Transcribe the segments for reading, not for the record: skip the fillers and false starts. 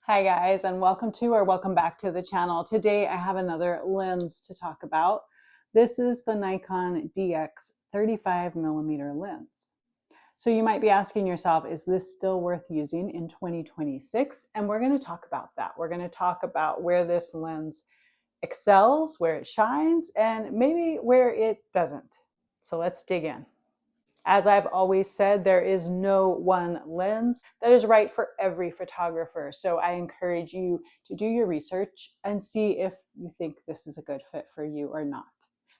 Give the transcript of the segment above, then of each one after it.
Hi guys, and welcome back to the channel. Today I have another lens to talk about. This is the Nikon DX 35mm lens. So you might be asking yourself, is this still worth using in 2026? And we're going to talk about that. We're going to talk about where this lens excels, where it shines, and maybe where it doesn't. So let's dig in. As I've always said, there is no one lens that is right for every photographer. So I encourage you to do your research and see if you think this is a good fit for you or not.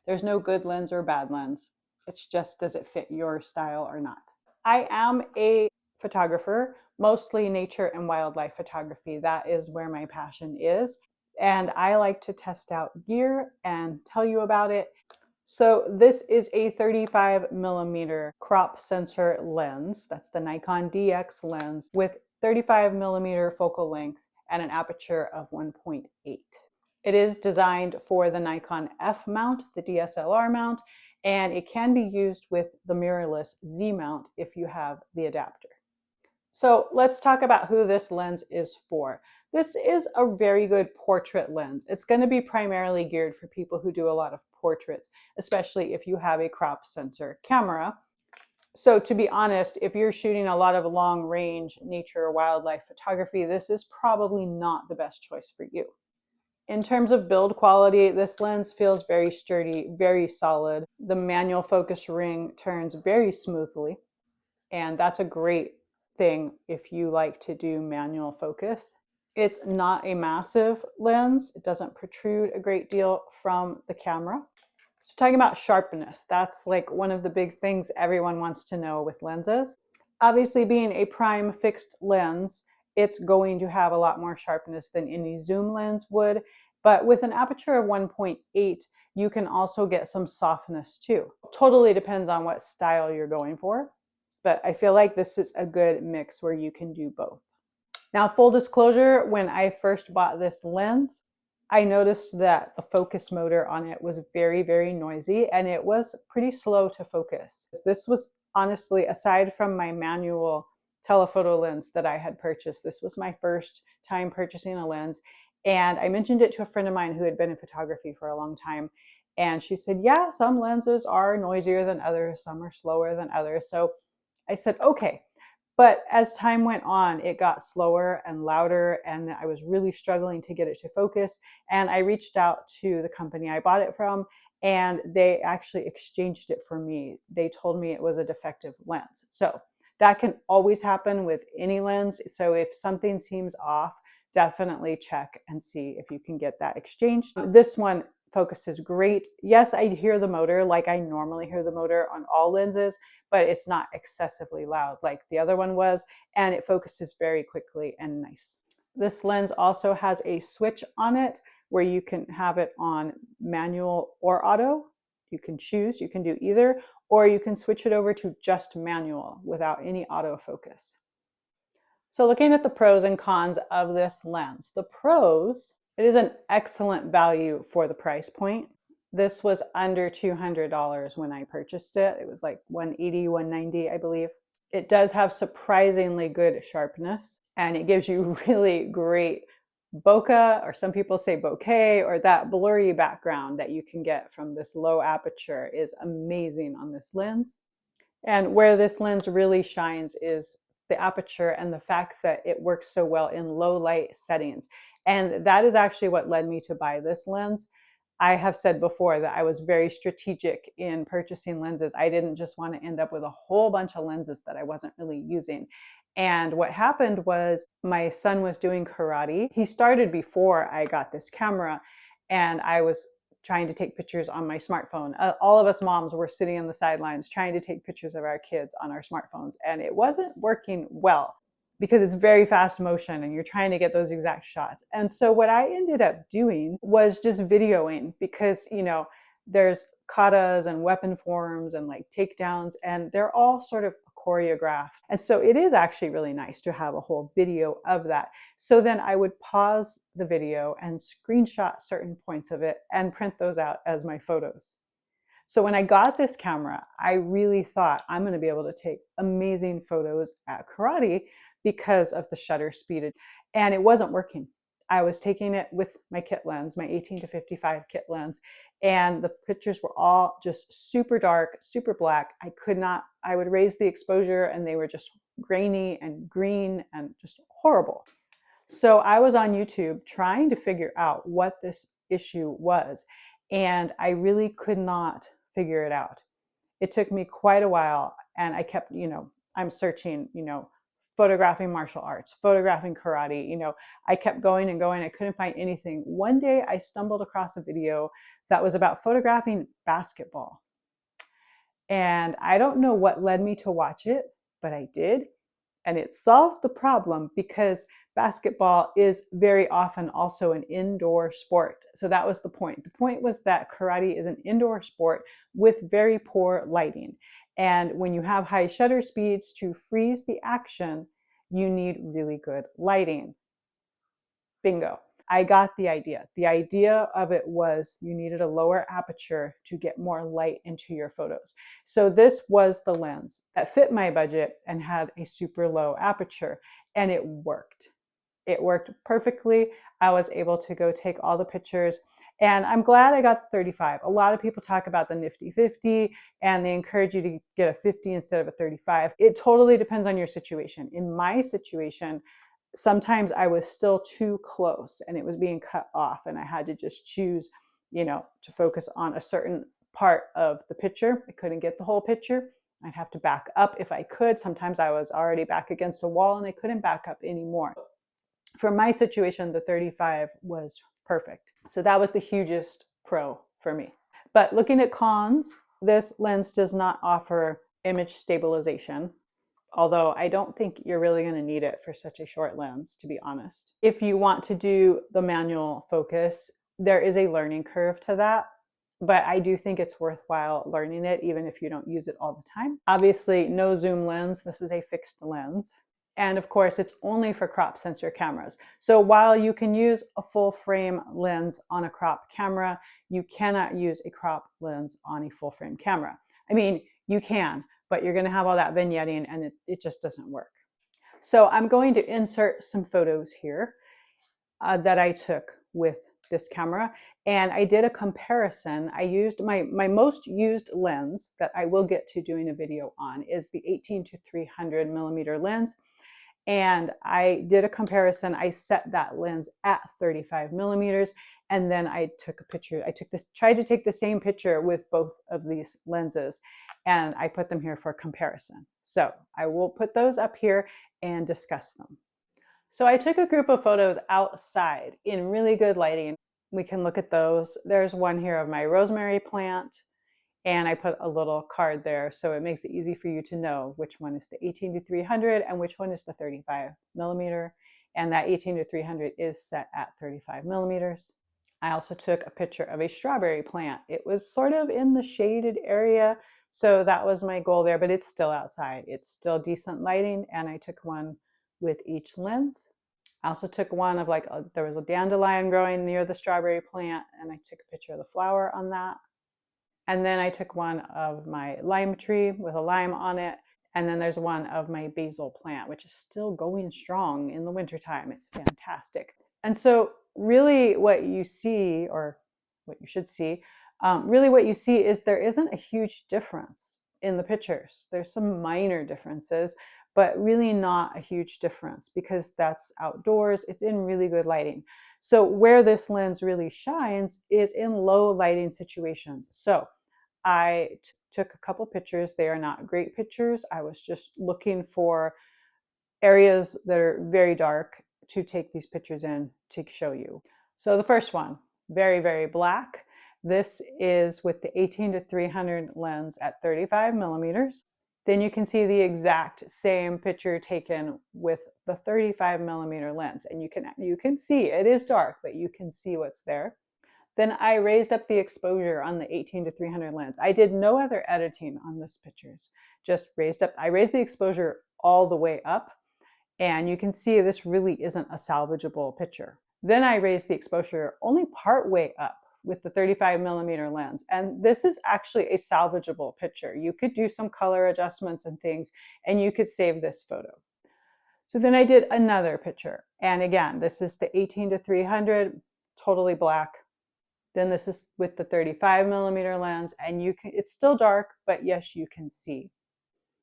There's no good lens or bad lens. It's just, does it fit your style or not? I am a photographer, mostly nature and wildlife photography. That is where my passion is. And I like to test out gear and tell you about it. So this is a 35mm crop sensor lens. That's the Nikon DX lens with 35mm focal length and an aperture of 1.8. It is designed for the Nikon F mount, the DSLR mount, and it can be used with the mirrorless Z mount if you have the adapter. So let's talk about who this lens is for. This is a very good portrait lens. It's going to be primarily geared for people who do a lot of portraits, especially if you have a crop sensor camera. So to be honest, if you're shooting a lot of long range nature or wildlife photography, this is probably not the best choice for you. In terms of build quality, this lens feels very sturdy, very solid. The manual focus ring turns very smoothly, and that's a great thing if you like to do manual focus. It's not a massive lens. It doesn't protrude a great deal from the camera. So talking about sharpness, that's like one of the big things everyone wants to know with lenses. Obviously, being a prime fixed lens, it's going to have a lot more sharpness than any zoom lens would. But with an aperture of 1.8, you can also get some softness too. Totally depends on what style you're going for. But I feel like this is a good mix where you can do both. Now, full disclosure, when I first bought this lens, I noticed that the focus motor on it was very, very noisy and it was pretty slow to focus. This was honestly, aside from my manual telephoto lens that I had purchased, this was my first time purchasing a lens. And I mentioned it to a friend of mine who had been in photography for a long time. And she said, yeah, some lenses are noisier than others, some are slower than others. So I said, okay. But as time went on, it got slower and louder, and I was really struggling to get it to focus. And I reached out to the company I bought it from, and they actually exchanged it for me. They told me it was a defective lens. So that can always happen with any lens. So if something seems off, definitely check and see if you can get that exchanged. This one focuses great. Yes, I hear the motor like I normally hear the motor on all lenses, but it's not excessively loud like the other one was, and it focuses very quickly and nice. This lens also has a switch on it where you can have it on manual or auto. You can choose, you can do either, or you can switch it over to just manual without any autofocus. So looking at the pros and cons of this lens, the pros, it is an excellent value for the price point. This was under $200 when I purchased it. It was like $180, $190, I believe. It does have surprisingly good sharpness, and it gives you really great bokeh, or some people say bokeh, or that blurry background that you can get from this low aperture is amazing on this lens. And where this lens really shines is the aperture and the fact that it works so well in low light settings. And that is actually what led me to buy this lens. I have said before that I was very strategic in purchasing lenses. I didn't just want to end up with a whole bunch of lenses that I wasn't really using. And what happened was my son was doing karate. He started before I got this camera, and I was trying to take pictures on my smartphone. All of us moms were sitting on the sidelines trying to take pictures of our kids on our smartphones, and it wasn't working well because it's very fast motion and you're trying to get those exact shots. And so what I ended up doing was just videoing, because, you know, there's katas and weapon forms and like takedowns, and they're all sort of choreographed. And so it is actually really nice to have a whole video of that. So then I would pause the video and screenshot certain points of it and print those out as my photos. So when I got this camera, I really thought I'm going to be able to take amazing photos at karate because of the shutter speed. and it wasn't working. I was taking it with my kit lens, my 18-55 kit lens, and the pictures were all just super dark, super black. I would raise the exposure and they were just grainy and green and just horrible. So I was on YouTube trying to figure out what this issue was, and I really could not figure it out. It took me quite a while, and I kept, I'm searching, photographing martial arts, photographing karate, I kept going and going. I couldn't find anything. One day I stumbled across a video that was about photographing basketball. And I don't know what led me to watch it, but I did. And it solved the problem because basketball is very often also an indoor sport. So that was the point. The point was that karate is an indoor sport with very poor lighting. And when you have high shutter speeds to freeze the action, you need really good lighting. Bingo. I got the idea. The idea of it was you needed a lower aperture to get more light into your photos. So this was the lens that fit my budget and had a super low aperture, and it worked. It worked perfectly. I was able to go take all the pictures, and I'm glad I got the 35. A lot of people talk about the nifty 50 and they encourage you to get a 50 instead of a 35. It totally depends on your situation. In my situation, sometimes I was still too close and it was being cut off, and I had to just choose, to focus on a certain part of the picture. I couldn't get the whole picture. I'd have to back up if I could. Sometimes I was already back against a wall and I couldn't back up anymore. For my situation, the 35 was perfect. So that was the hugest pro for me. But looking at cons, this lens does not offer image stabilization, although I don't think you're really going to need it for such a short lens, to be honest. If you want to do the manual focus, there is a learning curve to that, but I do think it's worthwhile learning it even if you don't use it all the time. Obviously, no zoom lens. This is a fixed lens. And of course, it's only for crop sensor cameras. So while you can use a full frame lens on a crop camera, you cannot use a crop lens on a full frame camera. I mean, you can, but you're going to have all that vignetting and it just doesn't work. So I'm going to insert some photos here that I took with this camera, and I did a comparison. I used my most used lens that I will get to doing a video on is the 18-300 millimeter lens. And I did a comparison. I set that lens at 35 millimeters, and then I took a picture. Tried to take the same picture with both of these lenses, and I put them here for comparison. So I will put those up here and discuss them. So I took a group of photos outside in really good lighting. We can look at those. There's one here of my rosemary plant, and I put a little card there so it makes it easy for you to know which one is the 18-300 and which one is the 35 millimeter. And that 18-300 is set at 35 millimeters. I also took a picture of a strawberry plant. It was sort of in the shaded area, so that was my goal there, but it's still outside. It's still decent lighting, and I took one with each lens. I also took one of there was a dandelion growing near the strawberry plant, and I took a picture of the flower on that. And then I took one of my lime tree with a lime on it. And then there's one of my basil plant, which is still going strong in the wintertime. It's fantastic. And so really what you see, or what you should see, really what you see is there isn't a huge difference in the pictures. There's some minor differences, but really not a huge difference because that's outdoors. It's in really good lighting. So where this lens really shines is in low lighting situations. So I took a couple pictures. They are not great pictures. I was just looking for areas that are very dark to take these pictures in to show you. So the first one, very, very black. This is with the 18-300 lens at 35 millimeters. Then you can see the exact same picture taken with the 35 millimeter lens. And you can see it is dark, but you can see what's there. Then I raised up the exposure on the 18-300 lens. I did no other editing on this pictures, just raised up. I raised the exposure all the way up, and you can see this really isn't a salvageable picture. Then I raised the exposure only part way up with the 35 millimeter lens. And this is actually a salvageable picture. You could do some color adjustments and things, and you could save this photo. So then I did another picture. And again, this is the 18-300, totally black. Then this is with the 35mm lens, and it's still dark, but yes, you can see.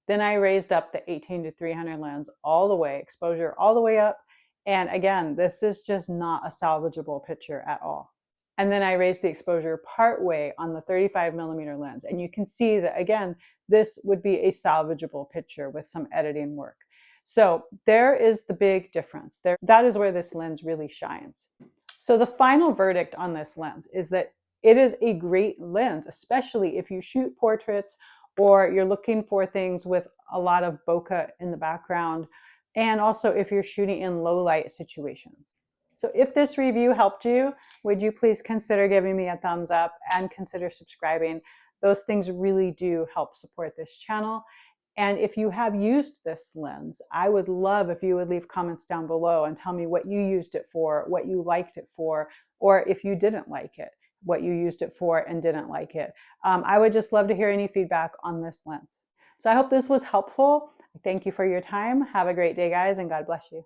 Then I raised up the 18-300 lens all the way, exposure all the way up. And again, this is just not a salvageable picture at all. And then I raised the exposure part way on the 35mm lens. And you can see that, again, this would be a salvageable picture with some editing work. So there is the big difference. That is where this lens really shines. So the final verdict on this lens is that it is a great lens, especially if you shoot portraits or you're looking for things with a lot of bokeh in the background, and also if you're shooting in low light situations. So if this review helped you, would you please consider giving me a thumbs up and consider subscribing? Those things really do help support this channel. And if you have used this lens, I would love if you would leave comments down below and tell me what you used it for, what you liked it for, or if you didn't like it, what you used it for and didn't like it. I would just love to hear any feedback on this lens. So I hope this was helpful. Thank you for your time. Have a great day, guys, and God bless you.